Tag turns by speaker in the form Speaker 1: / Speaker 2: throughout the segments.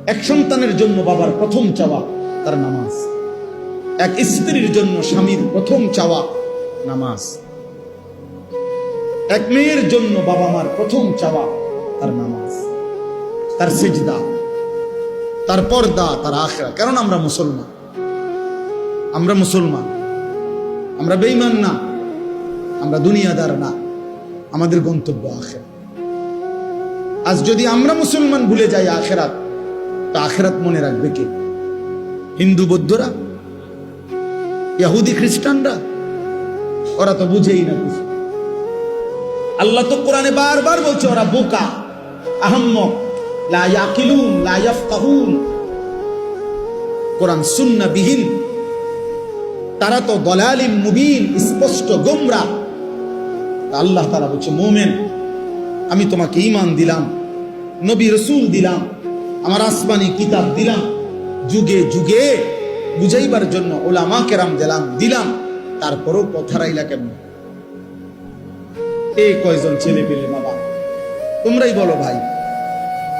Speaker 1: এক সন্তানের জন্য বাবার প্রথম চাওয়া তার নামাজ, এক স্ত্রীর জন্য স্বামীর প্রথম চাওয়া নামাজ, এক মেয়ের জন্য বাবা মার প্রথম চাওয়া তার নামাজ, তার সিজদা, তার পর্দা, তার আখিরাত। কারণ আমরা মুসলমান, আমরা বেঈমান না, আমরা দুনিয়াদার না, আমাদের গন্তব্য আখিরাত। আজ যদি আমরা মুসলমান ভুলে যাই আখিরাত, তো আখিরাত মনে রাখবে কে? হিন্দু বৌদ্ধরা, ইহুদি খ্রিস্টানরা? ওরা তো বুঝেই না কিছু। আল্লাহ তো কোরআনে বারবার বলছে ওরা বোকা, আহম্মক, লা ইয়াকিলুন, লা ইয়াফকাহুন। কোরআন সুন্নাহ বিহীন, তারা তো দলালিম মুবিন, স্পষ্ট গোমরা। আল্লাহ তাআলা বলছে, মুমিন, আমি তোমাকে ঈমান দিলাম, নবী রাসূল দিলাম, আমার আসমানি কিতাব দিলাম, যুগে যুগে বুঝাইবার জন্য উলামা কেরাম দিলাম, তারপরও পথ হারাইলা কেমন? এই কয়জন ছেলে পেলে বাবা, তোমরাই বলো ভাই,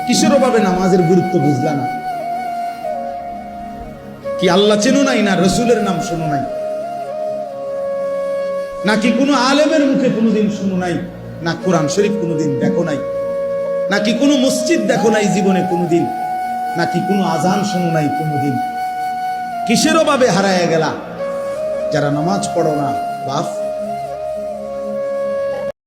Speaker 1: কিসের অভাবে নামাজের গুরুত্ব বুঝলা না? কি আল্লাহ চেনো নাই, না রসুলের নাম শোনো নাই, নাকি কোনো আলেমের মুখে কোনোদিন শুনো নাই, না কোরআন শরীফ কোনোদিন দেখো নাই, নাকি কোনো মসজিদ দেখো নাই জীবনে কোনোদিন, নাকি কোনো আজান শোনো নাই কোনোদিন? কিসের অভাবে হারায় গেলা? যারা নামাজ পড়ো না বাপ,